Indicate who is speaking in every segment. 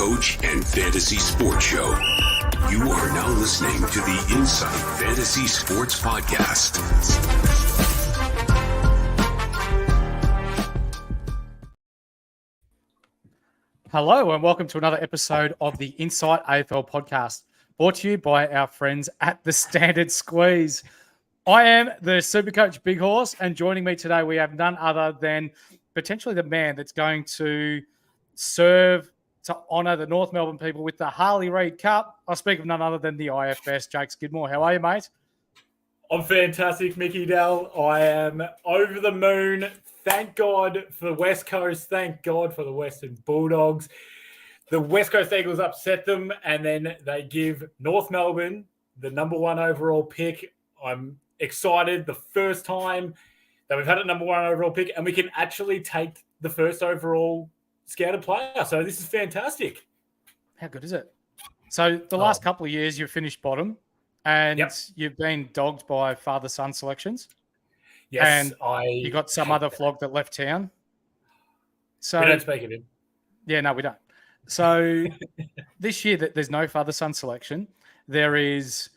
Speaker 1: Supercoach and Fantasy Sports Show. You are now listening to the Inside Fantasy Sports Podcast.
Speaker 2: Hello and welcome to another episode of the Inside AFL Podcast, brought to you by our friends at the Standard Squeeze. I am the Supercoach Big Horse, and joining me today we have none other than potentially the man that's going to serve to honour the North Melbourne people with the Harley Reid Cup. I speak of none other than the IFS, Jake Skidmore. How are you, mate?
Speaker 3: I'm fantastic, Mickey Dell. I am over the moon. Thank God for the West Coast. Thank God for the Western Bulldogs. The West Coast Eagles upset them, and then they give North Melbourne the number one overall pick. I'm excited. The first time that we've had a number one overall pick, and we can actually take the first overall scouted player. So this is fantastic.
Speaker 2: How good is it? So the last couple of years you've finished bottom, and you've been dogged by father-son selections.
Speaker 3: Yes,
Speaker 2: and you got some other flog that left town. So
Speaker 3: we don't speak of him.
Speaker 2: Yeah, no, we don't. So this year there's no father-son selection. There is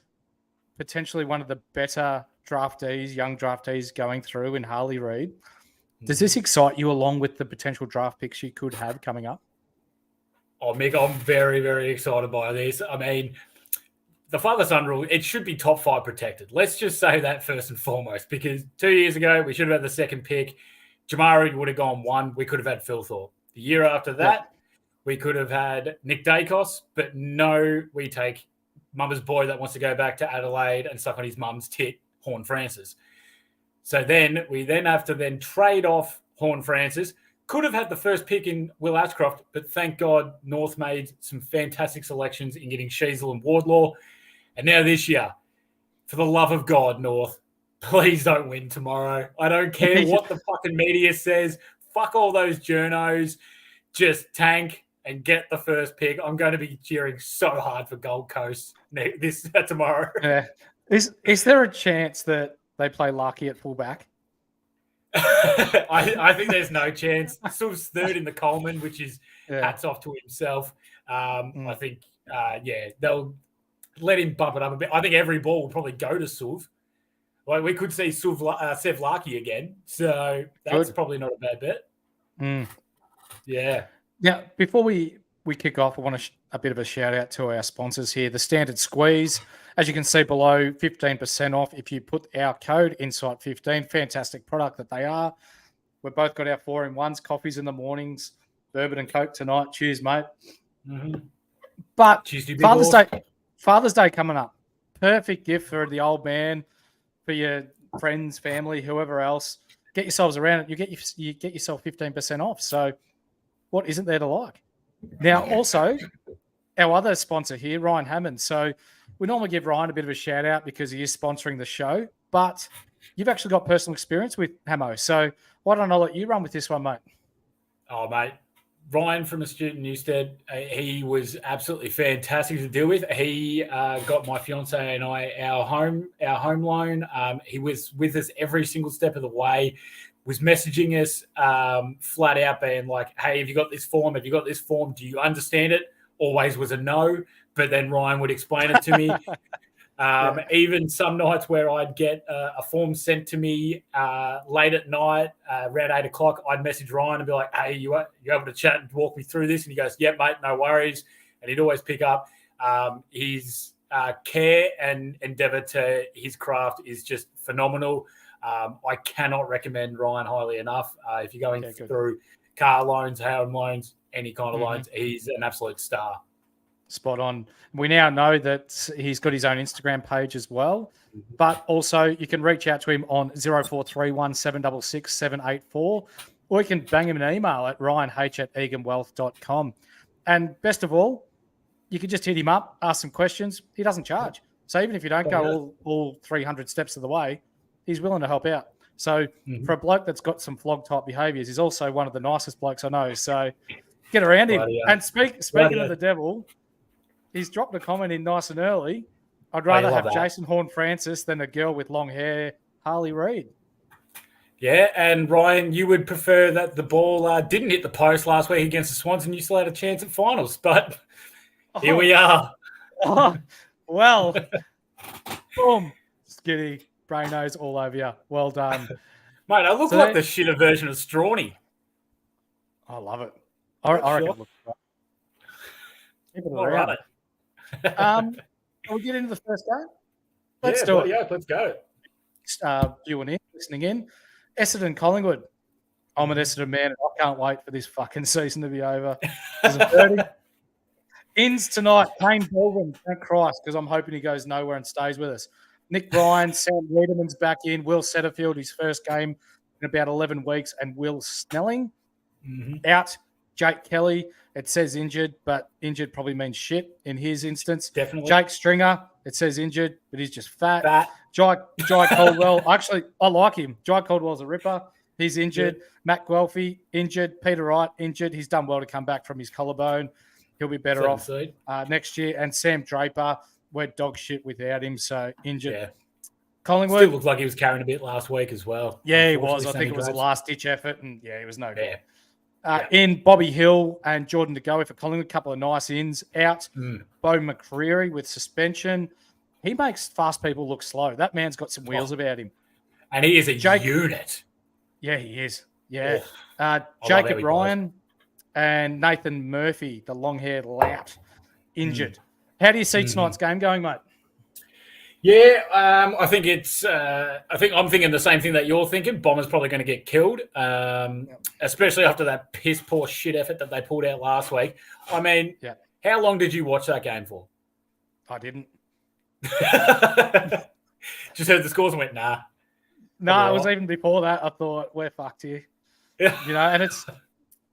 Speaker 2: potentially one of the better draftees, young draftees going through in Harley Reid. Does this excite you along with the potential draft picks you could have coming up?
Speaker 3: Oh, Mick, I'm very, very excited by this. I mean, the father-son rule, it should be top five protected. Let's just say that first and foremost, because 2 years ago, we should have had the second pick. Jamari would have gone one. We could have had Phil Thorpe. The year after that, we could have had Nick Dacos, but no, we take mama's boy that wants to go back to Adelaide and suck on his mum's tit, Horn Francis. So then we have to trade off Horn Francis. Could have had the first pick in Will Ashcroft, but thank God North made some fantastic selections in getting Sheasel and Wardlaw. And now this year, for the love of God, North, please don't win tomorrow. I don't care what the fucking media says. Fuck all those journos. Just tank and get the first pick. I'm going to be cheering so hard for Gold Coast tomorrow.
Speaker 2: Yeah. Is there a chance that they play Larky at fullback?
Speaker 3: I think there's no chance. Suv's third in the Coleman, which is hats off to himself. I think, they'll let him bump it up a bit. I think every ball will probably go to Suv. Like we could see Sev Larky again. So that's probably not a bad bet.
Speaker 2: Mm.
Speaker 3: Yeah.
Speaker 2: Now, before we kick off, I want a bit of a shout out to our sponsors here, the Standard Squeeze. As you can see below, 15% off if you put our code INSIGHT15. Fantastic product that they are. We've both got our 4-in-1s, coffees in the mornings, bourbon and Coke tonight. Cheers, mate.
Speaker 3: Mm-hmm.
Speaker 2: But Father's Day coming up. Perfect gift for the old man, for your friends, family, whoever else. Get yourselves around it. You get yourself 15% off. So what isn't there to like? Now, also, our other sponsor here, Ryan Hammond. So we normally give Ryan a bit of a shout out because he is sponsoring the show, but you've actually got personal experience with Hamo. So why don't I let you run with this one, mate?
Speaker 3: Oh, mate. Ryan from Astute Newstead, he was absolutely fantastic to deal with. He got my fiance and I our home loan. He was with us every single step of the way, was messaging us flat out being like, hey, have you got this form? Have you got this form? Do you understand it? Always was a no, but then Ryan would explain it to me. Even some nights where I'd get a form sent to me late at night, around 8 o'clock, I'd message Ryan and be like, hey, you able to chat and walk me through this? And he goes, yeah, mate, no worries. And he'd always pick up. His care and endeavour to his craft is just phenomenal. I cannot recommend Ryan highly enough. If you're going through car loans, home loans, any kind of loans, he's an absolute star.
Speaker 2: Spot on. We now know that he's got his own Instagram page as well, but also you can reach out to him on 0431 766 784, or you can bang him an email at ryanh@eganwealth.com. And best of all, you can just hit him up, ask some questions. He doesn't charge. So even if you don't go all 300 steps of the way, he's willing to help out. So for a bloke that's got some flog-type behaviours, he's also one of the nicest blokes I know. So get around him. And speaking of the devil, he's dropped a comment in nice and early. I'd rather have Jason Horn Francis than a girl with long hair, Harley Reid.
Speaker 3: Yeah, and Ryan, you would prefer that the ball didn't hit the post last week against the Swans and you still had a chance at finals, but here we are.
Speaker 2: Well, boom, Skitty, Brainos all over you. Well done.
Speaker 3: Mate, I look like the shitter version of Strawny.
Speaker 2: I love it. I reckon it looks great. Keep it around. Right. We'll get into the first game. Let's do it.
Speaker 3: Yeah, let's go.
Speaker 2: Viewing in, listening in. Essendon Collingwood. I'm an Essendon man, and I can't wait for this fucking season to be over. Ins tonight, Kane Baldwin, thank Christ, because I'm hoping he goes nowhere and stays with us. Nick Bryan, Sam Wiedemann's back in. Will Setterfield, his first game in about 11 weeks, and Will Snelling out. Jake Kelly, it says injured, but injured probably means shit in his instance.
Speaker 3: Definitely.
Speaker 2: Jake Stringer, it says injured, but he's just fat. Jai Caldwell, actually, I like him. Jai Caldwell's a ripper. He's injured. Yeah. Matt Guelphy, injured. Peter Wright, injured. He's done well to come back from his collarbone. He'll be better off next year. And Sam Draper, we're dog shit without him, so injured. Yeah. Collingwood.
Speaker 3: Still looked like he was carrying a bit last week as well.
Speaker 2: Yeah, he was. I think it was a last-ditch effort, and he was no good. In Bobby Hill and Jordan De Goey for Collingwood, a couple of nice ins. Out, Bo McCreary with suspension. He makes fast people look slow. That man's got some wheels about him.
Speaker 3: And he is a unit.
Speaker 2: Yeah, he is. Yeah. Jacob Ryan and Nathan Murphy, the long-haired lout, injured. How do you see tonight's game going, mate?
Speaker 3: Yeah, I think I'm thinking the same thing that you're thinking. Bomber's probably going to get killed, especially after that piss-poor shit effort that they pulled out last week. I mean, how long did you watch that game for?
Speaker 2: I didn't.
Speaker 3: Just heard the scores and went, nah.
Speaker 2: No, it was even before that. I thought, we're fucked here. And it's...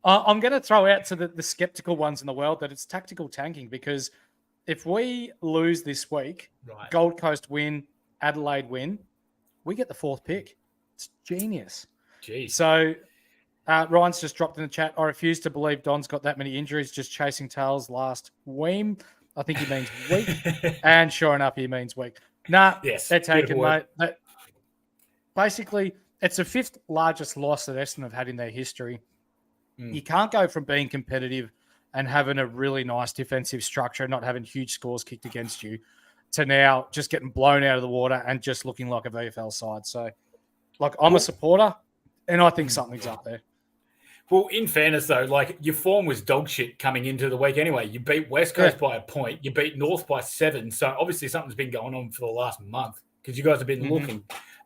Speaker 2: I'm going to throw out to the skeptical ones in the world that it's tactical tanking because if we lose this week, Gold Coast win, Adelaide win, we get the fourth pick. It's genius.
Speaker 3: Jeez.
Speaker 2: So Ryan's just dropped in the chat. I refuse to believe Don's got that many injuries just chasing tails last week. I think he means week. And sure enough, he means week. Nah, they're tanking, mate. Basically, it's the fifth largest loss that Essendon have had in their history. You can't go from being competitive and having a really nice defensive structure and not having huge scores kicked against you to now just getting blown out of the water and just looking like a VFL side. So, I'm a supporter, and I think something's up there.
Speaker 3: Well, in fairness, though, your form was dog shit coming into the week anyway. You beat West Coast by a point. You beat North by 7. So, obviously, something's been going on for the last month because you guys have been looking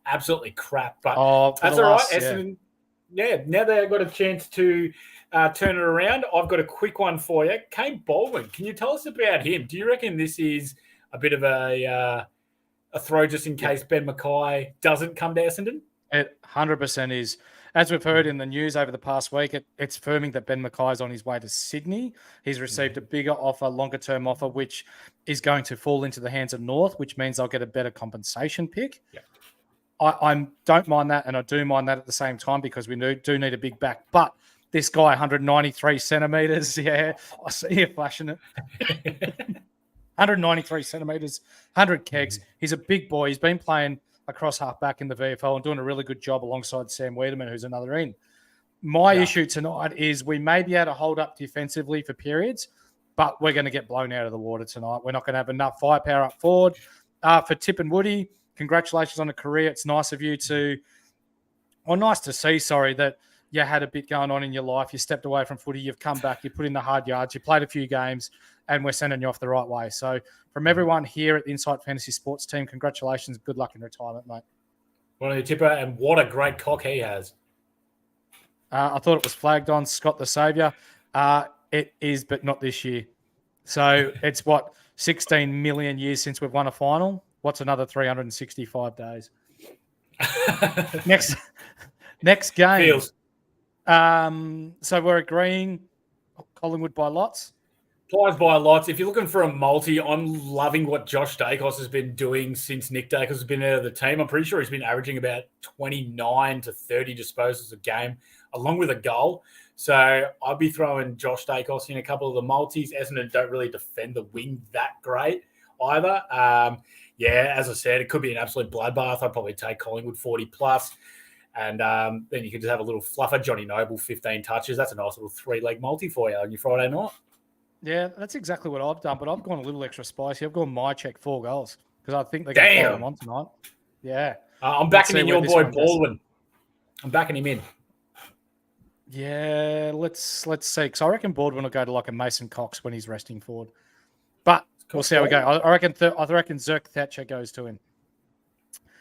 Speaker 3: absolutely crap. But that's all right. Essendon, now they've got a chance to turn it around. I've got a quick one for you. Kane Baldwin, can you tell us about him? Do you reckon this is a bit of a throw just in case Ben Mackay doesn't come to Essendon?
Speaker 2: It 100% is. As we've heard in the news over the past week, it's firming that Ben Mackay's on his way to Sydney. He's received a bigger offer, longer-term offer, which is going to fall into the hands of North, which means they'll get a better compensation pick. Yeah. I don't mind that, and I do mind that at the same time because we do need a big back. But this guy, 193 centimetres, I see you flashing it. 193 centimetres, 100 kegs. He's a big boy. He's been playing across half-back in the VFL and doing a really good job alongside Sam Wiedemann, who's another in. My issue tonight is we may be able to hold up defensively for periods, but we're going to get blown out of the water tonight. We're not going to have enough firepower up forward. For Tip and Woody, congratulations on a career. It's nice of you nice to see, that you had a bit going on in your life. You stepped away from footy. You've come back. You put in the hard yards. You played a few games, and we're sending you off the right way. So from everyone here at the Insight Fantasy Sports team, congratulations. Good luck in retirement, mate.
Speaker 3: One of the Tipper, and what a great cock he has.
Speaker 2: I thought it was flagged on Scott the Saviour. It is, but not this year. So it's 16 million years since we've won a final. What's another 365 days? Next game.
Speaker 3: Feels.
Speaker 2: So we're agreeing Collingwood by lots.
Speaker 3: Pies by lots. If you're looking for a multi, I'm loving what Josh Dacos has been doing since Nick Dacos has been out of the team. I'm pretty sure he's been averaging about 29 to 30 disposals a game, along with a goal. So I'll be throwing Josh Dacos in a couple of the multis. Essendon don't really defend the wing that great either. As I said, it could be an absolute bloodbath. I'd probably take Collingwood 40+. And then you could just have a little fluffer. Johnny Noble, 15 touches. That's a nice little 3-leg multi for you on your Friday night.
Speaker 2: Yeah, that's exactly what I've done, but I've gone a little extra spicy. I've gone my check 4 goals because I think they're going to follow them on tonight. Yeah.
Speaker 3: I'm backing in your boy Baldwin. I'm backing him in.
Speaker 2: Yeah, let's see. Because I reckon Baldwin will go to like a Mason Cox when he's resting forward. But we'll see how we go. I reckon Zerk Thatcher goes to him.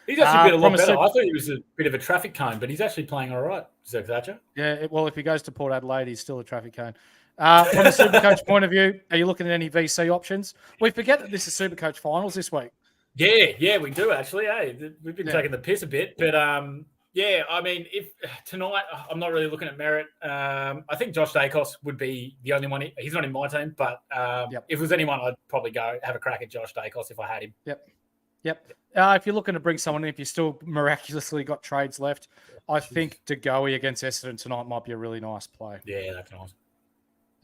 Speaker 3: He's actually been a lot better. I thought he was a bit of a traffic cone, but he's actually playing all right, Zerk Thatcher.
Speaker 2: Yeah, well, if he goes to Port Adelaide, he's still a traffic cone. From a Supercoach point of view, are you looking at any VC options? We forget that this is Supercoach finals this week.
Speaker 3: Yeah, we do actually. Hey, we've been taking the piss a bit, but yeah, I mean, if tonight I'm not really looking at merit. I think Josh Dacos would be the only one. He's not in my team, but if it was anyone, I'd probably go have a crack at Josh Dacos if I had him.
Speaker 2: Yep. If you're looking to bring someone in, if you still miraculously got trades left, I think DeGoey against Essendon tonight might be a really nice play.
Speaker 3: Yeah, that's nice.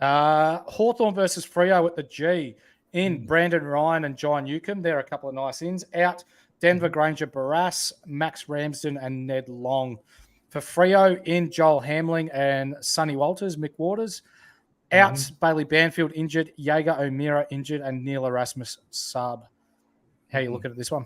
Speaker 2: Hawthorn versus Freo at the G. In Brandon Ryan and John Newcomb. There are a couple of nice ins. Out Denver Granger Barras, Max Ramsden, and Ned Long. For Freo, in Joel Hamling and Sonny Walters, Mick Waters. Out Bailey Banfield injured, Jaeger O'Meara injured, and Neil Erasmus sub. How are you looking at this one?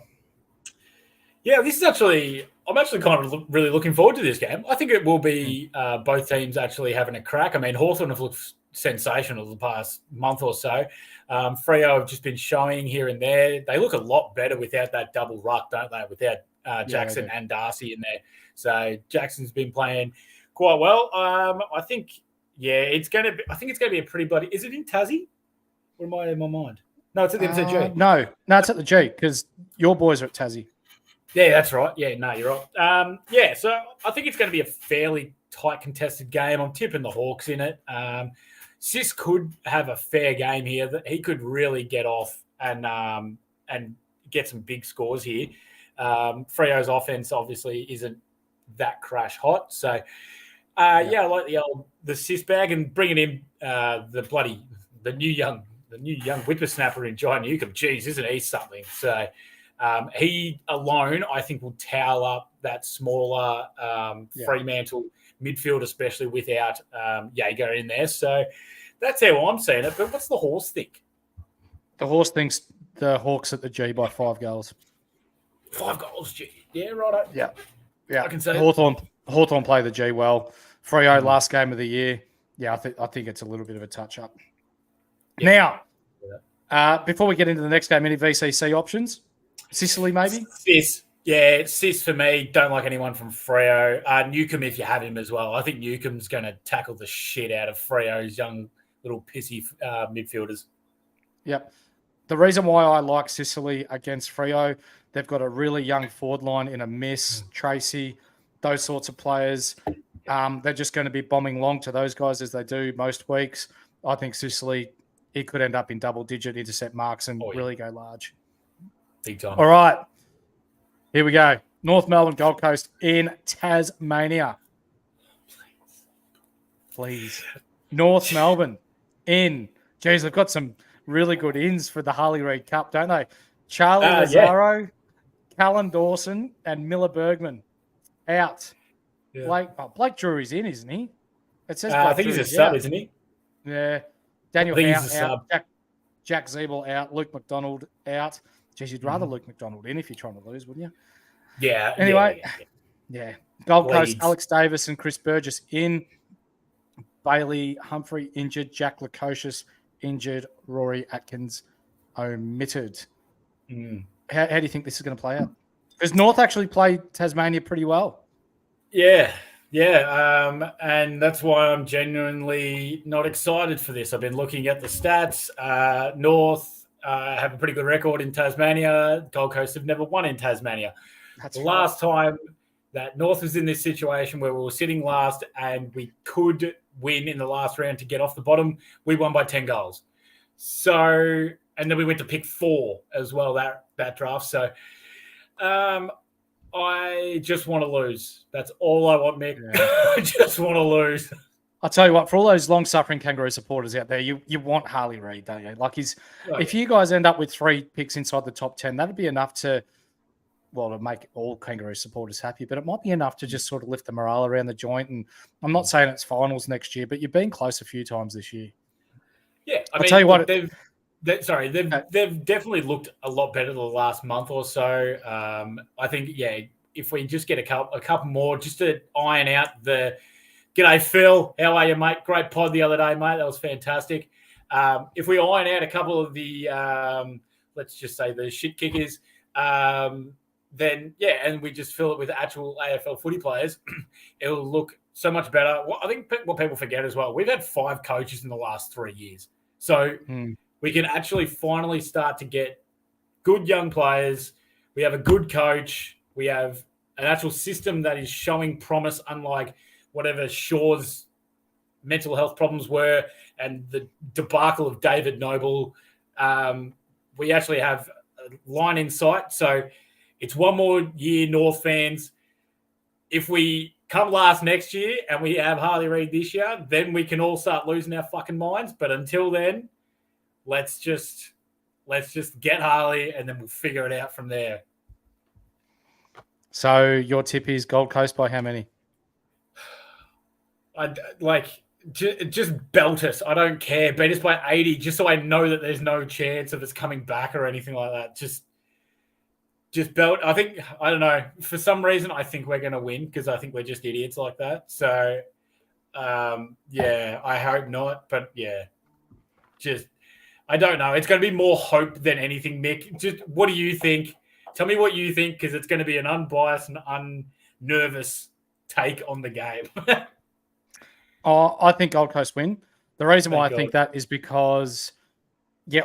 Speaker 3: Yeah, this is actually, I'm actually kind of really looking forward to this game. I think it will be both teams actually having a crack. I mean, Hawthorn have looked sensational the past month or so. Freo have just been showing here and there. They look a lot better without that double ruck, don't they? Without Jackson and Darcy in there. So Jackson's been playing quite well. I think it's going to be. I think it's going to be a pretty bloody. Is it in Tassie? Or am I in my mind? No, it's at the MCG.
Speaker 2: No, it's at the G because your boys are at Tassie.
Speaker 3: Yeah, that's right. Yeah, no, you're right. So I think it's going to be a fairly tight contested game. I'm tipping the Hawks in it. Sis could have a fair game here. That he could really get off and get some big scores here. Freo's offense obviously isn't that crash hot, so I like the Sis bag and bringing in the new young whippersnapper in John Newcomb. Jeez, isn't he something? So he alone, I think, will towel up that smaller Fremantle midfield, especially without Jaeger in there. So that's how I'm seeing it. But what's the horse think?
Speaker 2: The horse thinks the Hawks at the G by 5 goals.
Speaker 3: 5 goals, G. Yeah, right.
Speaker 2: Yeah.
Speaker 3: I can say
Speaker 2: Hawthorn play the G well. Freo last game of the year. Yeah, I think it's a little bit of a touch up. Yeah. Now, before we get into the next game, any VCC options? Sicily, maybe?
Speaker 3: Sis for me. Don't like anyone from Freo. Newcomb, if you have him as well. I think Newcomb's going to tackle the shit out of Freo's young little pissy midfielders. Yep.
Speaker 2: The reason why I like Sicily against Freo, they've got a really young forward line in a Miss, Tracy, those sorts of players. They're just going to be bombing long to those guys as they do most weeks. I think Sicily, it could end up in double-digit intercept marks and really go large.
Speaker 3: Big time.
Speaker 2: All right. Here we go. North Melbourne Gold Coast in Tasmania. Please. North Melbourne in. Geez, they've got some really good ins for the Harley Reid Cup, don't they? Charlie Lazaro, Callan Dawson, and Miller Bergman out. Yeah. Blake Drury's in, isn't he? It says
Speaker 3: I think he's a sub, isn't he?
Speaker 2: Yeah. Daniel Howe out. Jack Zeeble out. Luke McDonald out. Geez, you'd rather Luke McDonald in if you're trying to lose, wouldn't you?
Speaker 3: Yeah.
Speaker 2: Anyway, Gold Coast, Alex Davis and Chris Burgess in. Bailey Humphrey injured. Jack Lukosius injured. Rory Atkins omitted. How do you think this is going to play out? Because North actually played Tasmania pretty well.
Speaker 3: Yeah. And that's why I'm genuinely not excited for this. I've been looking at the stats. North have a pretty good record in Tasmania. Gold Coast have never won in Tasmania. Last time that North was in this situation where we were sitting last and we could win in the last round to get off the bottom, we won by 10 goals. So, and then we went to pick 4 as well that draft. So, I just want to lose. That's all I want, Mick. Yeah. I just want to lose.
Speaker 2: I'll tell you what, for all those long-suffering Kangaroo supporters out there, you want Harley Reid, don't you? If you guys end up with 3 picks inside the top 10, that'd be enough to to make all Kangaroo supporters happy, but it might be enough to just sort of lift the morale around the joint. And I'm not saying it's finals next year, but you've been close a few times this year.
Speaker 3: Yeah,
Speaker 2: I'll tell you what.
Speaker 3: They've definitely looked a lot better the last month or so. I think, if we just get a couple more, just to iron out the g'day Phil, how are you, mate? Great pod the other day, mate. That was fantastic. If we iron out a couple of the let's just say the shit kickers, then and we just fill it with actual AFL footy players, it'll look so much better. Well, I think what people forget as well, we've had 5 coaches in the last 3 years. So we can actually finally start to get good young players. We have a good coach. We have an actual system that is showing promise, unlike whatever Shaw's mental health problems were and the debacle of David Noble. We actually have a line in sight. So it's one more year, North fans. If we come last next year and we have Harley Reid this year, then we can all start losing our fucking minds. But until then, let's just get Harley and then we'll figure it out from there.
Speaker 2: So your tip is Gold Coast by how many?
Speaker 3: Just belt us. I don't care. Beat us by 80, just so I know that there's no chance of us coming back or anything like that. Just belt. I don't know. For some reason, I think we're going to win because I think we're just idiots like that. So, I hope not. But I don't know. It's going to be more hope than anything, Mick. Just what do you think? Tell me what you think, because it's going to be an unbiased and unnervous take on the game.
Speaker 2: I think Gold Coast win. The reason why I think that is because,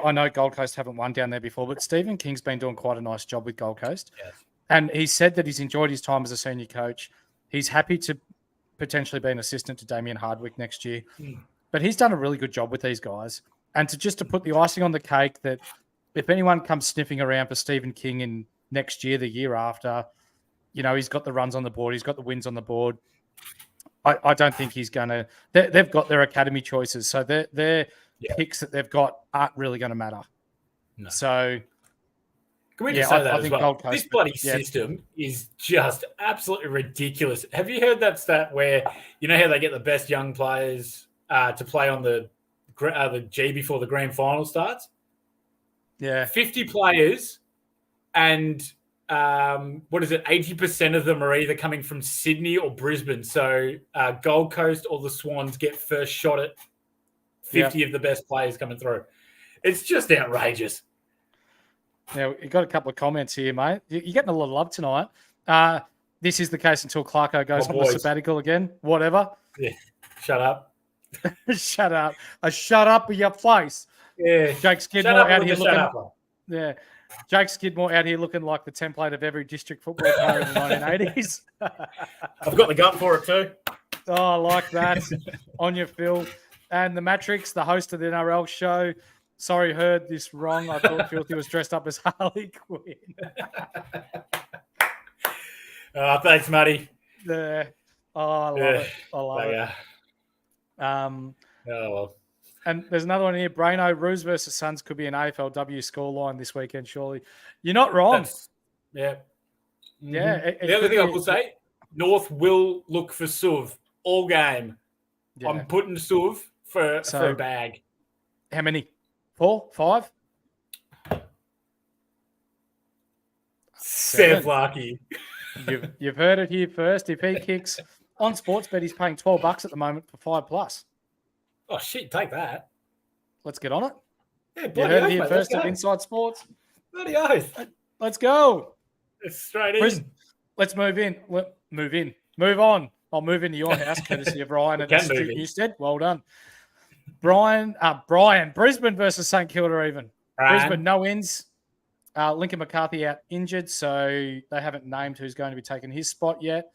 Speaker 2: I know Gold Coast haven't won down there before, but Stephen King's been doing quite a nice job with Gold Coast.
Speaker 3: Yes.
Speaker 2: And he said that he's enjoyed his time as a senior coach. He's happy to potentially be an assistant to Damien Hardwick next year. But he's done a really good job with these guys. And to put the icing on the cake that if anyone comes sniffing around for Stephen King in next year, the year after, he's got the runs on the board, he's got the wins on the board. I don't think he's going to. They've got their academy choices, so their picks that they've got aren't really going to matter. No. So,
Speaker 3: can we just say that as well? This bloody system is just absolutely ridiculous. Have you heard that stat where how they get the best young players to play on the G before the grand final starts?
Speaker 2: Yeah,
Speaker 3: 50 players, and 80% of them are either coming from Sydney or Brisbane. So Gold Coast or the Swans get first shot at 50 of the best players coming through. It's just outrageous.
Speaker 2: Now, you got a couple of comments here, mate. You're getting a lot of love tonight. This is the case until Clarko goes on the sabbatical again. Whatever.
Speaker 3: Yeah. Shut up.
Speaker 2: Shut up. Shut up with your face.
Speaker 3: Yeah.
Speaker 2: Jake Skidmore out here looking. Yeah. Jake Skidmore out here looking like the template of every district football player in the 1980s.
Speaker 3: I've got the gut for it too.
Speaker 2: Oh, I like that. On your Phil. And the Matrix, the host of the NRL show. Sorry, heard this wrong. I thought Filthy was dressed up as Harley Quinn.
Speaker 3: Thanks, Matty.
Speaker 2: Yeah. Oh, I love it. I love it.
Speaker 3: Oh, well.
Speaker 2: And there's another one here. Braino, Roos versus Suns could be an AFLW scoreline this weekend, surely. You're not wrong.
Speaker 3: Yeah.
Speaker 2: Yeah.
Speaker 3: The other thing I will say, North will look for Suv all game. Yeah. I'm putting Suv for a bag.
Speaker 2: How many? 4? 5?
Speaker 3: 7 lucky.
Speaker 2: You've heard it here first. If he kicks on Sportsbet, he's paying $12 at the moment for 5+.
Speaker 3: Oh, shit, take that.
Speaker 2: Let's get on it.
Speaker 3: Yeah,
Speaker 2: you heard it here first at Inside Sports.
Speaker 3: Bloody oath.
Speaker 2: Let's go.
Speaker 3: It's straight in.
Speaker 2: Let's move in. Move on. I'll move into your house, courtesy of Ryan at Institute Newstead. Well done. Brian, Brisbane versus St Kilda even. Brisbane, no wins. Lincoln McCarthy out injured, so they haven't named who's going to be taking his spot yet.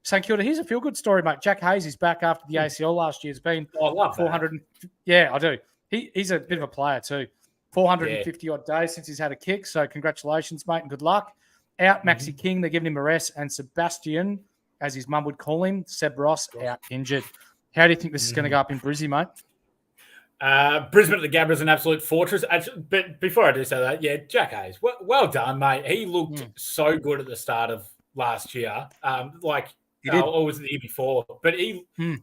Speaker 2: St Kilda, here's a feel-good story, mate. Jack Hayes is back after the ACL last year. It's been 400. That. Yeah, I do. He's a bit of a player too. 450-odd days since he's had a kick, so congratulations, mate, and good luck. Out Maxi King, they're giving him a rest, and Sebastian, as his mum would call him, Seb Ross, out injured. How do you think this is going to go up in Brizzy, mate?
Speaker 3: Brisbane at the Gabba is an absolute fortress. Actually, but before I do say that, yeah, Jack Hayes, well done, mate. He looked so good at the start of last year. Or was it the year before? But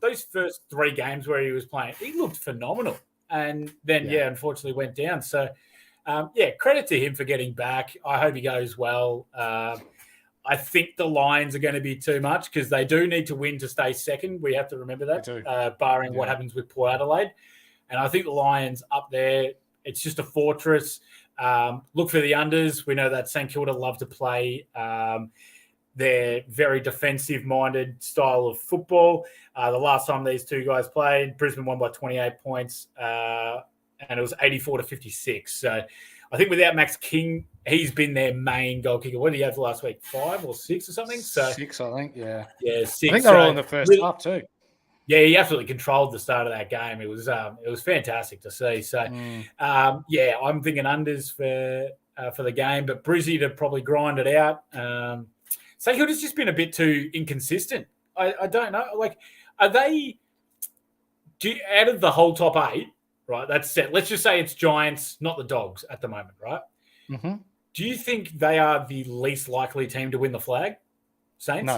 Speaker 3: those first 3 games where he was playing, he looked phenomenal. And then, unfortunately went down. So, credit to him for getting back. I hope he goes well. I think the Lions are going to be too much because they do need to win to stay second. We have to remember that, barring what happens with Port Adelaide. And I think the Lions up there, it's just a fortress. Look for the unders. We know that St Kilda love to play their very defensive-minded style of football. The last time these two guys played, Brisbane won by 28 points, and it was 84-56. So I think without Max King, he's been their main goal kicker. What did he have last week? 5 or 6 or something?
Speaker 2: 6, I think, yeah.
Speaker 3: Yeah, 6.
Speaker 2: I think they're all in the first half too.
Speaker 3: Yeah, he absolutely controlled the start of that game. It was fantastic to see. So, I'm thinking unders for the game, but Brizzy to probably grind it out. St Kilda's just been a bit too inconsistent. I don't know. Like, are they out of the whole top 8? Right, that's set. Let's just say it's Giants, not the Dogs at the moment, right?
Speaker 2: Mm-hmm.
Speaker 3: Do you think they are the least likely team to win the flag? Saints?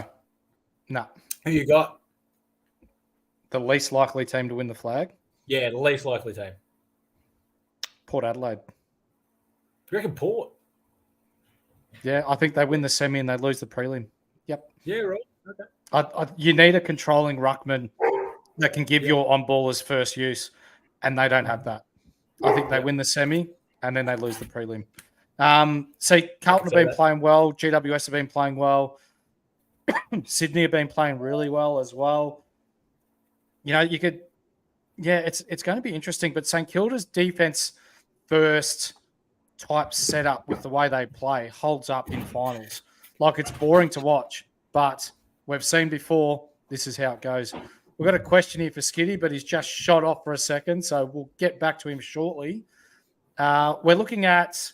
Speaker 2: No.
Speaker 3: Who you got?
Speaker 2: The least likely team to win the flag?
Speaker 3: Yeah, the least likely team.
Speaker 2: Port Adelaide.
Speaker 3: You reckon Port?
Speaker 2: Yeah, I think they win the semi and they lose the prelim. Yep.
Speaker 3: Yeah, right. Okay.
Speaker 2: You need a controlling ruckman that can give your on-ballers first use, and they don't have that. I think they win the semi and then they lose the prelim. Carlton have been playing well. GWS have been playing well. Sydney have been playing really well as well. You know, it's going to be interesting, but St Kilda's defense first type setup with the way they play holds up in finals. Like, it's boring to watch, but we've seen before this is how it goes. We've got a question here for Skiddy, but he's just shot off for a second, so we'll get back to him shortly. We're looking at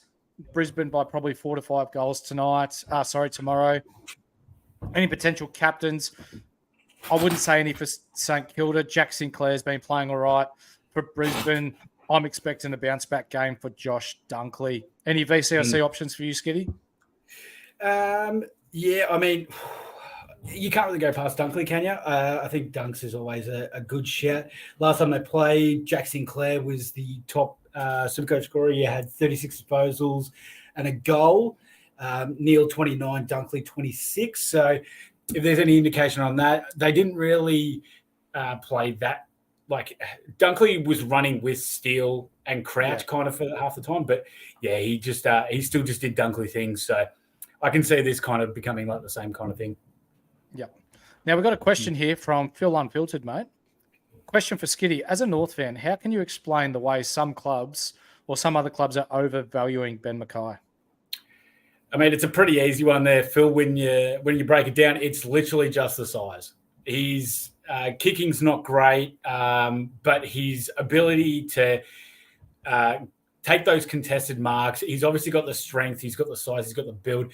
Speaker 2: Brisbane by probably 4 to 5 goals tomorrow. Any potential captains? I wouldn't say any for St Kilda. Jack Sinclair's been playing all right. For Brisbane, I'm expecting a bounce-back game for Josh Dunkley. Any VCLC options for you, Skiddy?
Speaker 4: Yeah, I mean, you can't really go past Dunkley, can you? I think Dunks is always a good shout. Last time they played, Jack Sinclair was the top Supercoach scorer. He had 36 disposals and a goal. Neil 29, Dunkley 26. So if there's any indication on that, they didn't really play that. Like, Dunkley was running with Steele and Crouch kind of for half the time. But, yeah, he still just did Dunkley things. So I can see this kind of becoming like the same kind of thing.
Speaker 2: Yep. Now, we've got a question here from Phil Unfiltered, mate. Question for Skiddy. As a North fan, how can you explain the way some clubs or some other clubs are overvaluing Ben Mackay?
Speaker 3: I mean, it's a pretty easy one there, Phil. When you break it down, it's literally just the size. His kicking's not great, but his ability to take those contested marks, he's obviously got the strength, he's got the size, he's got the build.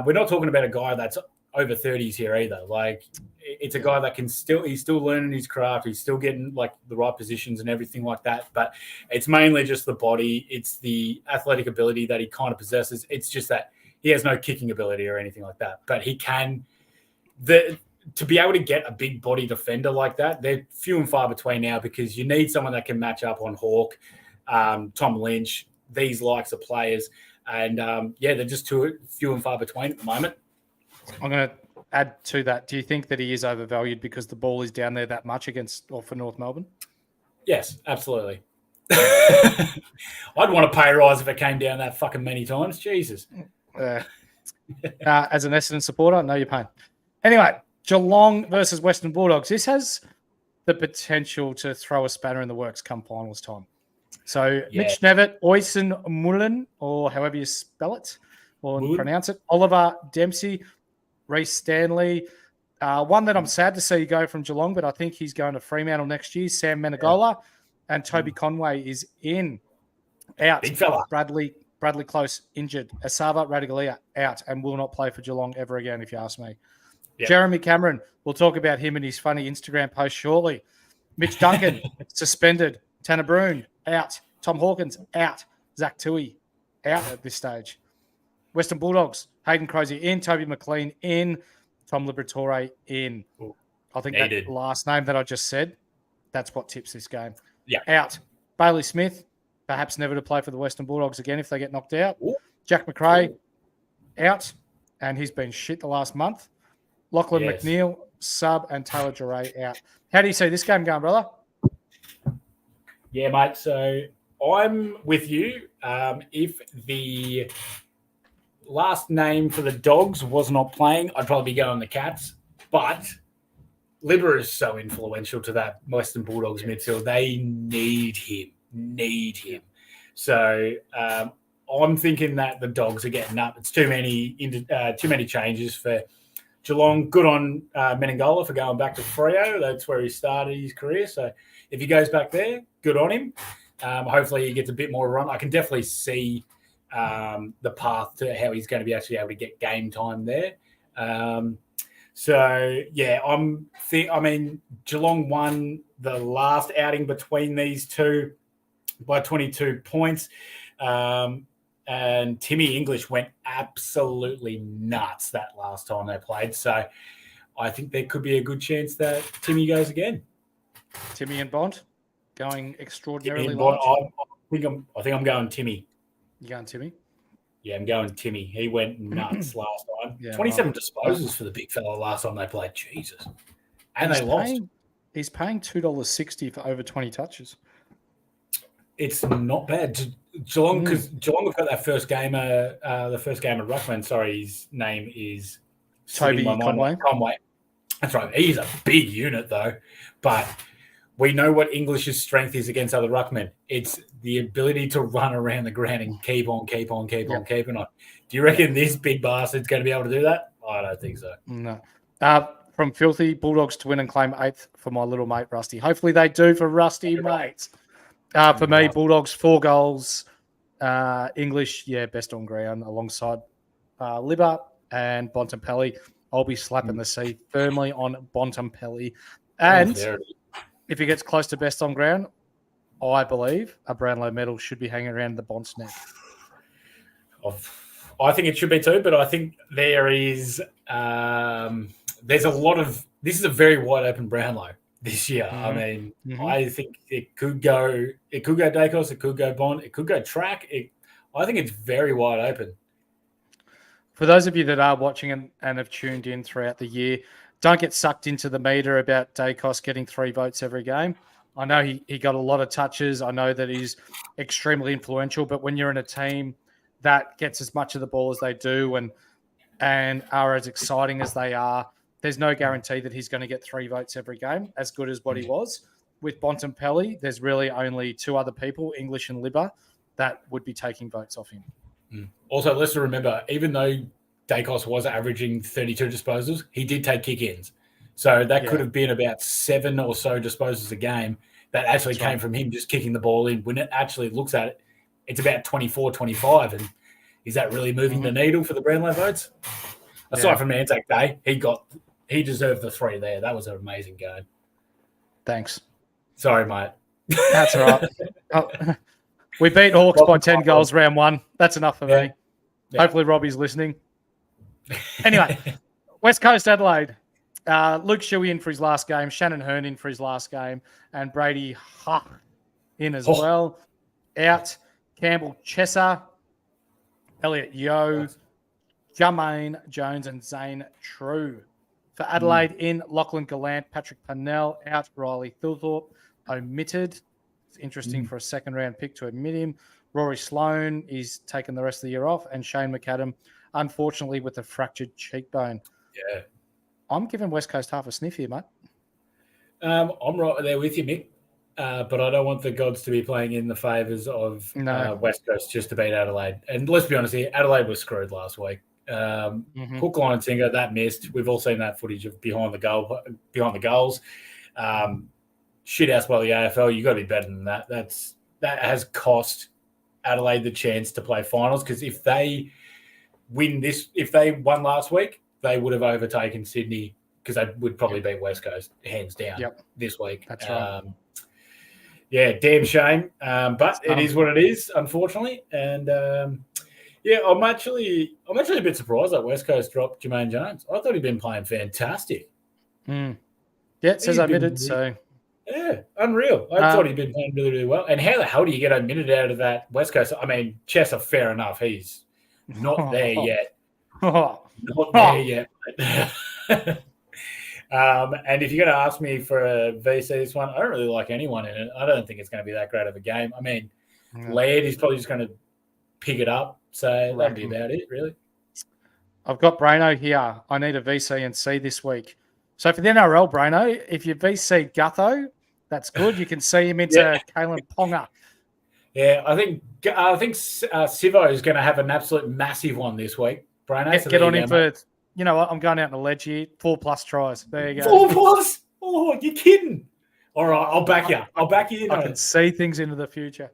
Speaker 3: We're not talking about a guy that's over 30s here either. Like, it's a guy that he's still learning his craft. He's still getting like the right positions and everything like that. But it's mainly just the body. It's the athletic ability that he kind of possesses. It's just that he has no kicking ability or anything like that. But he can, to be able to get a big body defender like that, they're few and far between now, because you need someone that can match up on Hawke, Tom Lynch, these likes of players. And they're just too few and far between at the moment.
Speaker 2: I'm going to add to that. Do you think that he is overvalued because the ball is down there that much for North Melbourne?
Speaker 3: Yes, absolutely. I'd want a pay rise if it came down that fucking many times. Jesus.
Speaker 2: As an Essendon supporter, I know your pain. Anyway, Geelong versus Western Bulldogs. This has the potential to throw a spanner in the works come finals time. So Mitch Nevitt, Oysen Mullen, or however you spell it or pronounce it, Oliver Dempsey, Reece Stanley. One that I'm sad to see go from Geelong, but I think he's going to Fremantle next year, Sam Menegola, and Toby Conway is out.
Speaker 3: Big fella.
Speaker 2: Bradley Close injured. Asava Radigalia out and will not play for Geelong ever again, if you ask me. Yep. Jeremy Cameron, we'll talk about him and his funny Instagram post shortly. Mitch Duncan, suspended. Tanner Brune, out. Tom Hawkins, out. Zach Tui, out at this stage. Western Bulldogs, Hayden Crozier in. Toby McLean in. Tom Liberatore in. I think
Speaker 3: Needed.
Speaker 2: that last name that I just said, that's what tips this game.
Speaker 3: Yeah.
Speaker 2: Out. Bailey Smith, perhaps never to play for the Western Bulldogs again if they get knocked out.
Speaker 3: Ooh.
Speaker 2: Jack McRae, out. And he's been shit the last month. Lachlan McNeil, sub, and Taylor Duray out. How do you see this game going, brother?
Speaker 3: Yeah, mate. So I'm with you. If the last name for the Dogs was not playing, I'd probably be going the Cats. But Libber is so influential to that Western Bulldogs midfield. They need him. So I'm thinking that the Dogs are getting up. It's too many changes for Geelong. Good on Menengola for going back to Freo. That's where he started his career. So if he goes back there, good on him. Hopefully he gets a bit more run. I can definitely see the path to how he's going to be actually able to get game time there. Geelong won the last outing between these two by 22 points. And Timmy English went absolutely nuts that last time they played. So I think there could be a good chance that Timmy goes again.
Speaker 2: Timmy and Bond going extraordinarily
Speaker 3: Timmy and
Speaker 2: large.
Speaker 3: Bond, I think I'm going Timmy.
Speaker 2: You going Timmy?
Speaker 3: Yeah, I'm going Timmy. He went nuts last time.
Speaker 2: Yeah,
Speaker 3: 27 disposals for the big fella last time they played. Jesus. And they lost.
Speaker 2: He's paying $2.60 for over 20 touches.
Speaker 3: It's not bad. Geelong, because Geelong have got that first gamer, the first game of Ruckman. Sorry, his name is
Speaker 2: Toby Conway.
Speaker 3: That's right. He's a big unit, though. But we know what English's strength is against other ruckmen. It's the ability to run around the ground and keep on. Do you reckon this big bastard's going to be able to do that? I don't think so.
Speaker 2: No. From Filthy, Bulldogs to win and claim 8th for my little mate, Rusty. Hopefully they do for Rusty, mate. For me, Bulldogs, 4 goals. English, best on ground alongside Libba and Bontempelli. I'll be slapping the C firmly on Bontempelli. And if he gets close to best on ground, I believe a Brownlow medal should be hanging around the Bont's neck.
Speaker 3: I think it should be too, but I think there's a lot of – this is a very wide open Brownlow this year. I mean, I think it could go Dacos, it could go Bond, it could go Track. I think it's very wide open.
Speaker 2: For those of you that are watching and have tuned in throughout the year, don't get sucked into the meter about Dacos getting 3 votes every game. I know he got a lot of touches. I know that he's extremely influential, but when you're in a team that gets as much of the ball as they do and are as exciting as they are, there's no guarantee that he's going to get 3 votes every game, as good as what he was. With Bontempelli, there's really only 2 other people, English and Libba, that would be taking votes off him.
Speaker 3: Also, let's remember, even though Dacos was averaging 32 disposals, he did take kick-ins. So that could have been about 7 or so disposals a game that actually came from him just kicking the ball in. When it actually looks at it, it's about 24, 25. And is that really moving the needle for the Brownlow votes? Aside from Anzac Day, he deserved the 3 there. That was an amazing game.
Speaker 2: Thanks.
Speaker 3: Sorry, mate.
Speaker 2: That's all right. We beat Hawks by 10 goals round 1. That's enough for me. Yeah. Hopefully Robbie's listening. Anyway, West Coast Adelaide. Luke Shuey in for his last game. Shannon Hearn in for his last game. And Brady Huck in as well. Out. Campbell Chesser. Elliot Yeo. Jermaine Jones and Zane True. For Adelaide in, Lachlan Gallant, Patrick Parnell, out, Riley Thilthorpe, omitted. It's interesting for a second-round pick to omit him. Rory Sloane is taking the rest of the year off, and Shane McAdam, unfortunately, with a fractured cheekbone. Yeah. I'm giving West Coast half a sniff here, mate.
Speaker 3: I'm right there with you, Mick. But I don't want the gods to be playing in the favours of West Coast just to beat Adelaide. And let's be honest here, Adelaide was screwed last week. Hook, line, and sinker, that missed. We've all seen that footage of behind the goals. Shit house by the AFL. You got to be better than that. That has cost Adelaide the chance to play finals, because if they won last week, they would have overtaken Sydney, because they would probably beat West Coast hands down this week.
Speaker 2: That's right.
Speaker 3: Yeah, damn shame. But it is what it is, unfortunately. And I'm actually a bit surprised that West Coast dropped Jermaine Jones. I thought he'd been playing fantastic.
Speaker 2: Yeah, it says omitted, so.
Speaker 3: Yeah, unreal. I thought he'd been playing really, really well. And how the hell do you get a minute out of that West Coast? I mean, Chesser, fair enough. He's not there yet. Not there yet. And if you're going to ask me for a VC this one, I don't really like anyone in it. I don't think it's going to be that great of a game. I mean, Laird is probably just going to pick it up. So that'd be about it, really. I've
Speaker 2: got Brano here. I need a VC and C this week. So for the NRL, Brano, if you VC Gutho, that's good. You can see him into Kalen Ponga.
Speaker 3: Yeah, I think Sivo is going to have an absolute massive one this week. Brano,
Speaker 2: get on him for. You know what? I'm going out on a ledge here. 4+ tries. There you
Speaker 3: go. 4+? Oh, you're kidding. All right, I'll back you.
Speaker 2: I can see things into the future.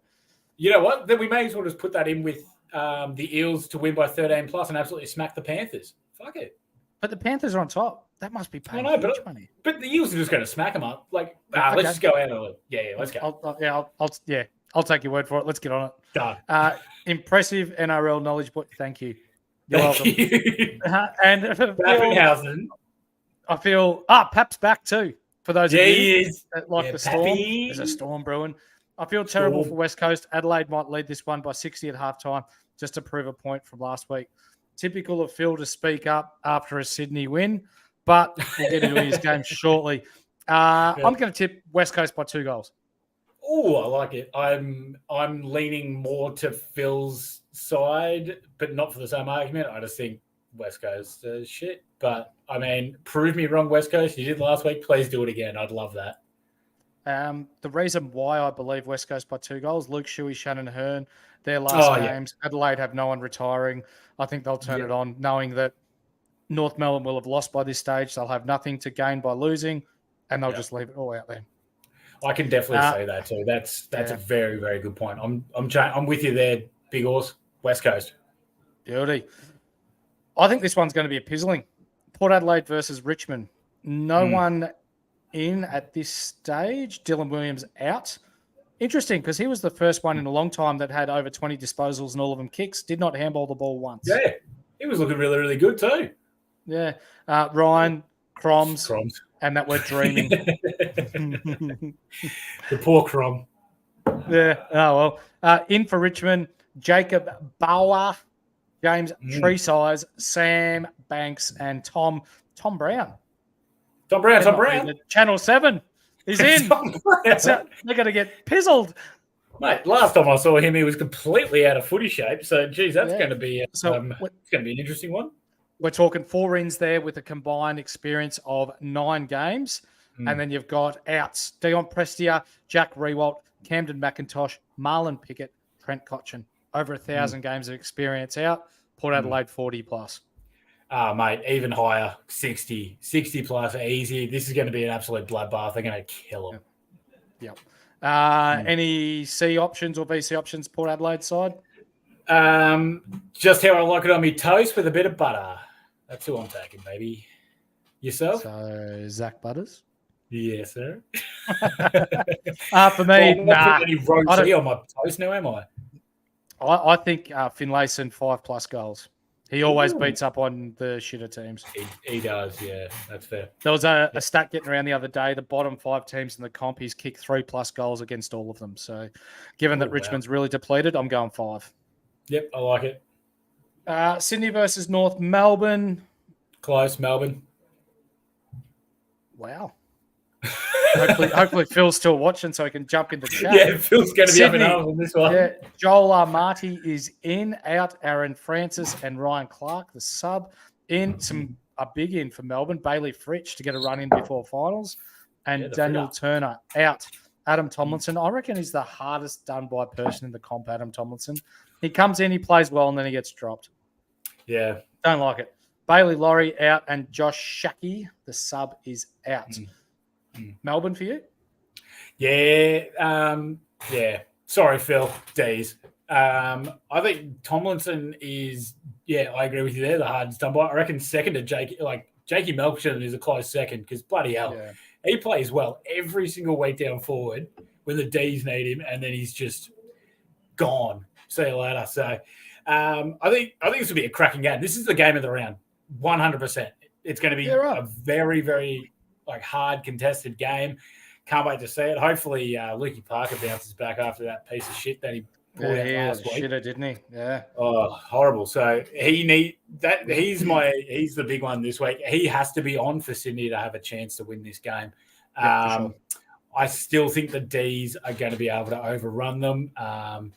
Speaker 3: You know what? Then we may as well just put that in with the Eels to win by 13+ and absolutely smack the Panthers. Fuck it.
Speaker 2: But the Panthers are on top. That must be paying huge money.
Speaker 3: But the Eels are just going to smack them up. Like, let's just go out on it. Yeah, let's go.
Speaker 2: I'll take your word for it. Let's get on it.
Speaker 3: Done.
Speaker 2: Impressive NRL knowledge, but thank you. You're welcome. And
Speaker 3: Pappenhausen.
Speaker 2: I feel Pap's back too. For those of you that like the storm,
Speaker 3: Pappy.
Speaker 2: there's a storm brewing. I feel terrible for West Coast. Adelaide might lead this one by 60 at halftime just to prove a point from last week. Typical of Phil to speak up after a Sydney win, but we'll get into his game shortly. I'm going to tip West Coast by 2 goals.
Speaker 3: Oh, I like it. I'm leaning more to Phil's side, but not for the same argument. I just think West Coast is shit. But, I mean, prove me wrong, West Coast. You did last week. Please do it again. I'd love that.
Speaker 2: The reason why I believe West Coast by 2 goals, Luke Shuey, Shannon Hearn, their last games. Adelaide have no one retiring. I think they'll turn it on, knowing that North Melbourne will have lost by this stage. They'll have nothing to gain by losing, and they'll just leave it all out there.
Speaker 3: I can definitely say that too. That's a very, very good point. I'm with you there, Big Horse. West Coast.
Speaker 2: Beauty. I think this one's going to be a pizzling. Port Adelaide versus Richmond. No one in at this stage. Dylan Williams out. Interesting, because he was the first one in a long time that had over 20 disposals and all of them kicks. Did not handball the ball once.
Speaker 3: Yeah, he was looking really, really good too.
Speaker 2: Yeah. Ryan, Croms, and that word dreaming.
Speaker 3: The poor Crom.
Speaker 2: Yeah. Oh, well. In for Richmond, Jacob Bauer, James Treesize, Sam Banks, and Tom Brown.
Speaker 3: Tom Brown.
Speaker 2: Channel 7. He's in. They're going to get pizzled.
Speaker 3: Mate, last time I saw him, he was completely out of footy shape. So, geez, that's going to be it's going to be an interesting one.
Speaker 2: We're talking 4 ins there with a combined experience of 9 games. And then you've got outs. Dion Prestia, Jack Rewalt, Camden McIntosh, Marlon Pickett, Trent Cotchin. Over 1,000 games of experience out. Port Adelaide 40+.
Speaker 3: Mate, even higher, 60 plus, easy. This is going to be an absolute bloodbath. They're going to kill them.
Speaker 2: Yep. Any C options or VC options, Port Adelaide side?
Speaker 3: Just how I like it on my toast with a bit of butter. That's who I'm taking, baby. Yourself?
Speaker 2: So, Zach Butters?
Speaker 3: Yes, sir.
Speaker 2: For me,
Speaker 3: I'm not putting any rosé on my toast now, am I?
Speaker 2: I think Finlayson 5+ goals. He always beats up on the shitter teams.
Speaker 3: He does, yeah. That's fair.
Speaker 2: There was a stat getting around the other day. The bottom 5 teams in the comp, he's kicked 3+ goals against all of them. So, given that Richmond's really depleted, I'm going 5.
Speaker 3: Yep, I like it.
Speaker 2: Sydney versus North Melbourne.
Speaker 3: Close, Melbourne.
Speaker 2: Wow. hopefully Phil's still watching so he can jump in the chat.
Speaker 3: Yeah, Phil's going to be up in arms on this one.
Speaker 2: Yeah, Joel Armati is in, out Aaron Francis and Ryan Clark, the sub. In, a big in for Melbourne. Bailey Fritsch to get a run in before finals. And Daniel Turner out. Adam Tomlinson, I reckon he's the hardest done by person in the comp, Adam Tomlinson. He comes in, he plays well, and then he gets dropped.
Speaker 3: Yeah.
Speaker 2: Don't like it. Bailey Laurie out and Josh Shackey, the sub, is out. Melbourne for you?
Speaker 3: Yeah. Sorry, Phil. D's. I think Tomlinson is, I agree with you there, the hardest done by. I reckon second to Jakey Melksham is a close second because bloody hell. Yeah. He plays well every single week down forward. when the D's need him, and then he's just gone. See you later. So I think this will be a cracking game. This is the game of the round, 100%. It's going to be a very, very hard contested game. Can't wait to see it. Hopefully, Lukey Parker bounces back after that piece of shit that he pulled out last week.
Speaker 2: Shitter, didn't he? Yeah.
Speaker 3: Oh, horrible. So he's the big one this week. He has to be on for Sydney to have a chance to win this game.
Speaker 2: Yeah, for sure.
Speaker 3: I still think the D's are going to be able to overrun them. I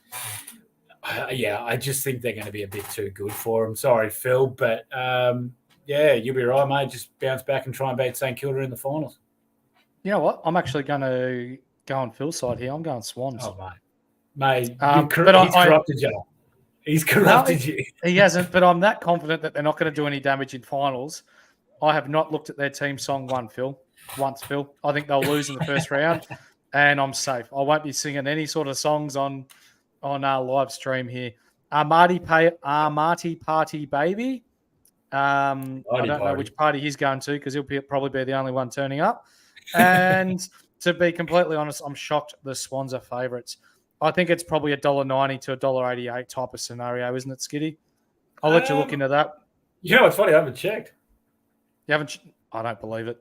Speaker 3: just think they're going to be a bit too good for them. Sorry, Phil, but you'll be right, mate. Just bounce back and try and beat St Kilda in the finals.
Speaker 2: You know what? I'm actually going to go on Phil's side here. I'm going Swans.
Speaker 3: Oh, mate, he's corrupted you. He's corrupted you.
Speaker 2: He hasn't, but I'm that confident that they're not going to do any damage in finals. I have not looked at their team song once, Phil. I think they'll lose in the first round, and I'm safe. I won't be singing any sort of songs on our live stream here. Marty Party Baby. I don't know which party he's going to because he'll probably be the only one turning up. And to be completely honest, I'm shocked the Swans are favourites. I think it's probably $1.90 to $1.88 type of scenario, isn't it, Skiddy? I'll let you look into that.
Speaker 3: You know, it's funny. I haven't checked.
Speaker 2: You haven't? I don't believe it.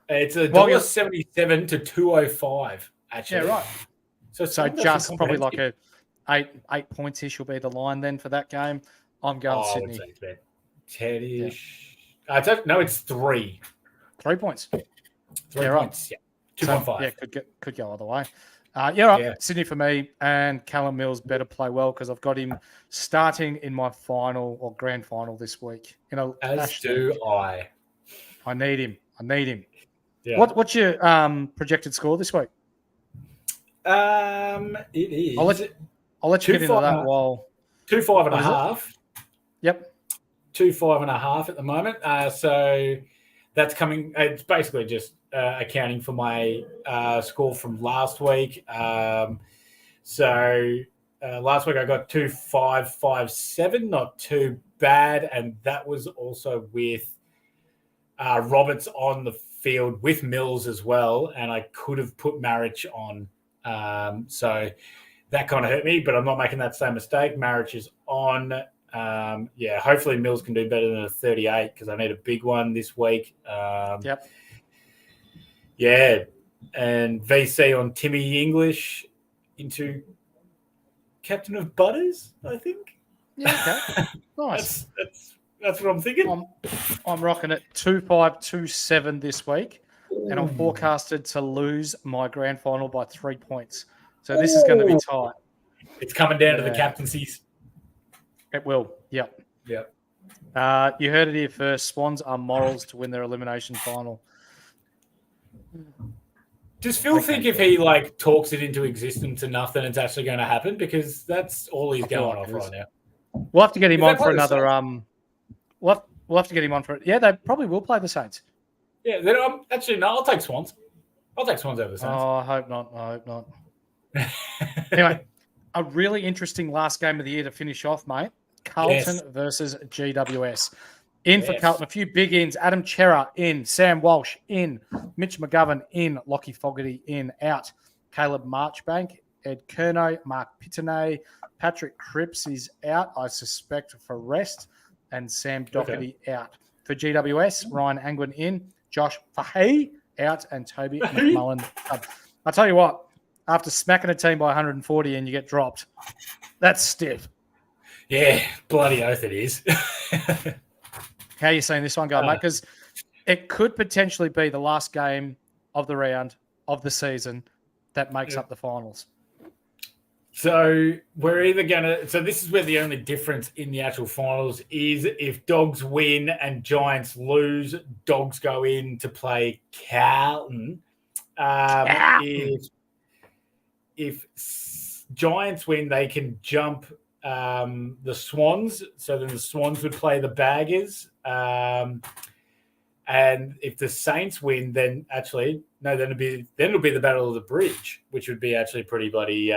Speaker 3: It's $1.77 to $2.05. Actually,
Speaker 2: yeah, right. So just probably like a eight points-ish will be the line then for that game. I'm going Sydney.
Speaker 3: 10-ish. Yeah. No, it's 3.
Speaker 2: 3 points.
Speaker 3: 3 points. Right. Yeah. 2.5.
Speaker 2: So, could go either way. Right. Sydney for me, and Callum Mills better play well because I've got him starting in my final or grand final this week.
Speaker 3: As do I.
Speaker 2: I need him.
Speaker 3: Yeah.
Speaker 2: What's your projected score this week?
Speaker 4: It is.
Speaker 2: I'll let you get into that while
Speaker 3: 2.5.5.
Speaker 2: Yep.
Speaker 3: 2.5.5 at the moment. So that's coming. It's basically just accounting for my score from last week. So last week I got 2.557, not too bad, and that was also with Roberts on the field with Mills as well, and I could have put Marich on. So that kind of hurt me, but I'm not making that same mistake. Marich is on. Hopefully Mills can do better than a 38 because I need a big one this week.
Speaker 2: Yep.
Speaker 3: Yeah, and VC on Timmy English into captain of Butters, I think.
Speaker 2: Yeah, okay. Nice.
Speaker 3: That's what I'm thinking.
Speaker 2: I'm rocking it 2.527 this week, and I'm forecasted to lose my grand final by 3 points. So this is going to be tight.
Speaker 3: It's coming down to the captaincies.
Speaker 2: It will. Yep.
Speaker 3: Yep.
Speaker 2: You heard it here first. Swans are morals to win their elimination final.
Speaker 3: Does Phil think if he talks it into existence enough, then it's actually going to happen? Because that's all he's going off right now.
Speaker 2: We'll have to get him on for another. We'll have to get him on for it. Yeah, they probably will play the Saints.
Speaker 3: Yeah, then I'll take Swans. I'll take Swans over the Saints.
Speaker 2: Oh, I hope not. Anyway, a really interesting last game of the year to finish off, mate. Carlton versus GWS. For Carlton, a few big ins. Adam Chera in, Sam Walsh in, Mitch McGovern in, Lockie Fogarty in, out. Caleb Marchbank, Ed Curnow, Mark Pittenay, Patrick Cripps is out, I suspect, for rest, and Sam Doherty out. For GWS, Ryan Angwin in, Josh Fahey out, and Toby McMullen. I'll tell you what, after smacking a team by 140 and you get dropped, that's stiff.
Speaker 3: Yeah, bloody oath it is.
Speaker 2: How are you seeing this one go, mate? Because it could potentially be the last game of the round of the season that makes up the finals.
Speaker 3: So we're either going to... So this is where the only difference in the actual finals is if Dogs win and Giants lose, Dogs go in to play Carlton. If Giants win, they can jump the Swans. So then the Swans would play the Baggers. And if the Saints win, then it'll be the Battle of the Bridge, which would be actually pretty bloody.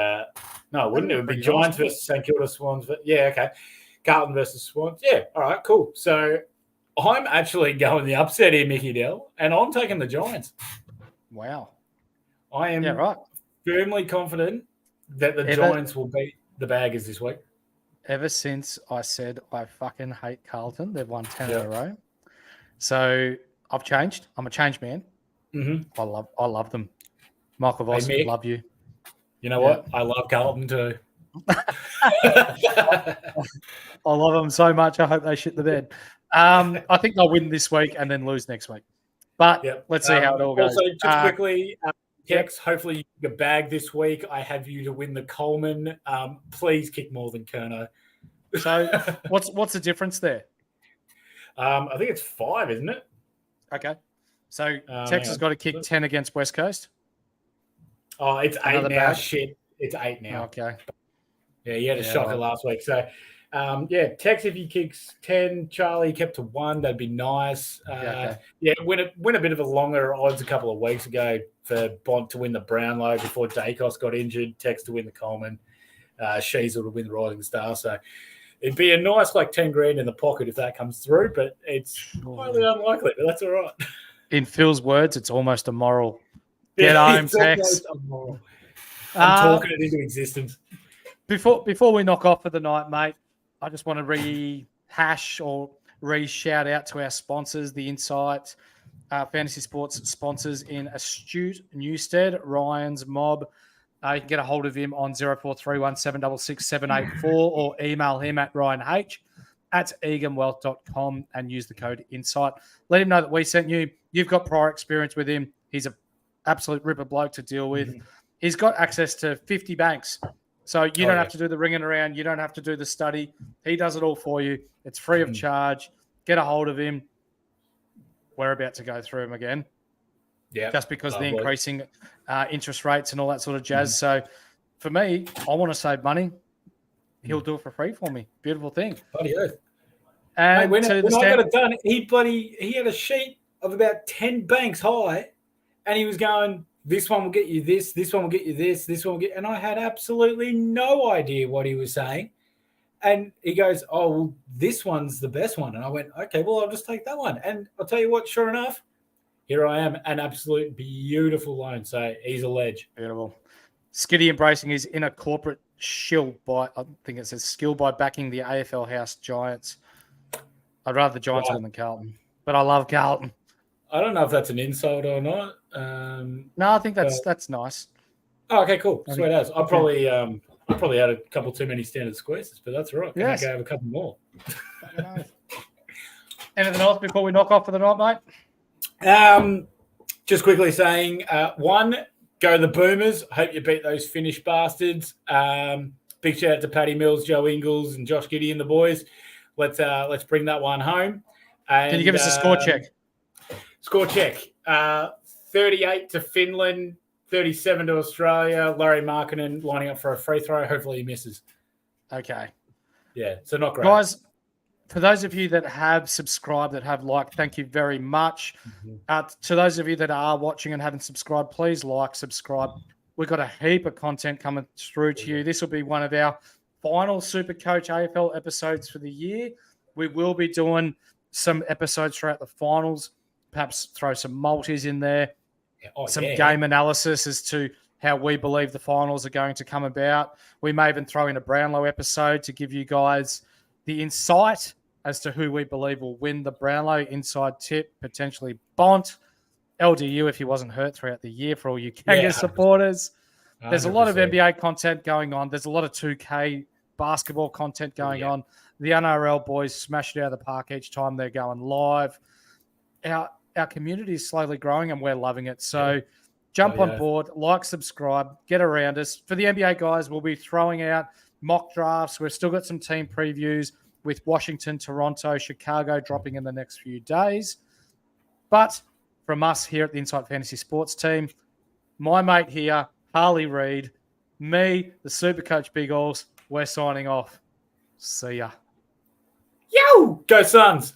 Speaker 3: No, wouldn't it? It would be Giants versus St Kilda Swans. But yeah, okay. Carlton versus Swans. Yeah, all right, cool. So I'm actually going the upset here, Mickey Dell, and I'm taking the Giants.
Speaker 2: Wow.
Speaker 3: I am.
Speaker 2: Yeah, right.
Speaker 3: firmly confident that the Giants will beat the Baggers this week.
Speaker 2: Ever since I said I fucking hate Carlton, they've won 10 in a row. So I've changed. I'm a changed man.
Speaker 3: Mm-hmm.
Speaker 2: I love them. Michael Voss,
Speaker 3: Mick,
Speaker 2: love you.
Speaker 3: You know what? I love Carlton too.
Speaker 2: I love them so much. I hope they shit the bed. I think they'll win this week and then lose next week. But let's see how it all goes.
Speaker 3: Also, just quickly, Tex, hopefully you get a bag this week. I have you to win the Coleman. Please kick more than Kerno.
Speaker 2: So what's the difference there?
Speaker 3: I think it's 5, isn't it?
Speaker 2: Okay. So Tex has got to kick 10 against West Coast.
Speaker 3: Oh, it's 8 now. Bag? Shit. It's 8 now.
Speaker 2: Okay.
Speaker 3: Yeah, you had a shocker last week. So, Tex, if he kicks 10, Charlie kept to 1, that'd be nice. Win a bit of a longer odds a couple of weeks ago for Bont to win the Brownlow before Dacos got injured, Tex to win the Coleman, Sheasel to win the Rising Star. So it'd be a nice 10 grand in the pocket if that comes through, but it's highly unlikely, but that's all right.
Speaker 2: In Phil's words, it's almost immoral. Get home, Tex.
Speaker 3: I'm talking it into existence.
Speaker 2: Before we knock off for the night, mate, I just want to rehash or re-shout out to our sponsors, the Insight Fantasy Sports sponsors in Astute, Newstead, Ryan's Mob. You can get a hold of him on 0431 766 784 or email him at ryanh@eganwealth.com and use the code INSIGHT. Let him know that we sent you. You've got prior experience with him. He's an absolute ripper bloke to deal with. Mm-hmm. He's got access to 50 banks. So you don't have to do the ringing around. You don't have to do the study. He does it all for you. It's free of charge. Get a hold of him. We're about to go through him again. Yeah. Just because of the increasing interest rates and all that sort of jazz. Mm-hmm. So for me, I want to save money. He'll do it for free for me. Beautiful thing.
Speaker 4: Bloody oath.
Speaker 2: And
Speaker 4: when I got it done, he had a sheet of about 10 banks high, and he was going, this one will get you this one will get you this one will get, and I had absolutely no idea what he was saying. And he goes, oh, well, this one's the best one. And I went, okay, well, I'll just take that one. And I'll tell you what, sure enough, here I am, an absolute beautiful loan. So he's a ledge.
Speaker 2: Beautiful. Skiddy embracing his inner corporate shill by, I think it says skill by backing the AFL House Giants. I'd rather the Giants win than Carlton, but I love Carlton.
Speaker 3: I don't know if that's an insult or not.
Speaker 2: No, I think that's nice.
Speaker 3: Oh, okay, cool. Sweet as. I probably had a couple too many standard squeezes, but that's all right. Yes. I have a couple more.
Speaker 2: Anything else before we knock off for the night,
Speaker 3: mate? Just quickly saying, 1, go the Boomers. Hope you beat those Finnish bastards. Big shout out to Paddy Mills, Joe Ingles, and Josh Giddy and the boys. Let's bring that one home. And,
Speaker 2: can you give us a score check?
Speaker 3: Score check. 38 to Finland, 37 to Australia. Larry Markkinen lining up for a free throw. Hopefully he misses.
Speaker 2: Okay.
Speaker 3: Yeah, so not great.
Speaker 2: Guys, for those of you that have subscribed, that have liked, thank you very much. Mm-hmm. To those of you that are watching and haven't subscribed, please subscribe. We've got a heap of content coming through to you. This will be one of our final Supercoach AFL episodes for the year. We will be doing some episodes throughout the finals, perhaps throw some multis in there, game analysis as to how we believe the finals are going to come about. We may even throw in a Brownlow episode to give you guys the insight as to who we believe will win the Brownlow. Inside tip, potentially Bont, LDU if he wasn't hurt throughout the year for all you Kangaroo supporters. 100%. There's a lot of NBA content going on. There's a lot of 2K basketball content going on. The NRL boys smash it out of the park each time they're going live. Our community is slowly growing and we're loving it. So jump on board, subscribe, get around us. For the NBA guys, we'll be throwing out mock drafts. We've still got some team previews with Washington, Toronto, Chicago dropping in the next few days. But from us here at the Insight Fantasy Sports team, my mate here, Harley Reid, me, the Supercoach Big Alls, we're signing off. See ya.
Speaker 3: Yo! Go Suns!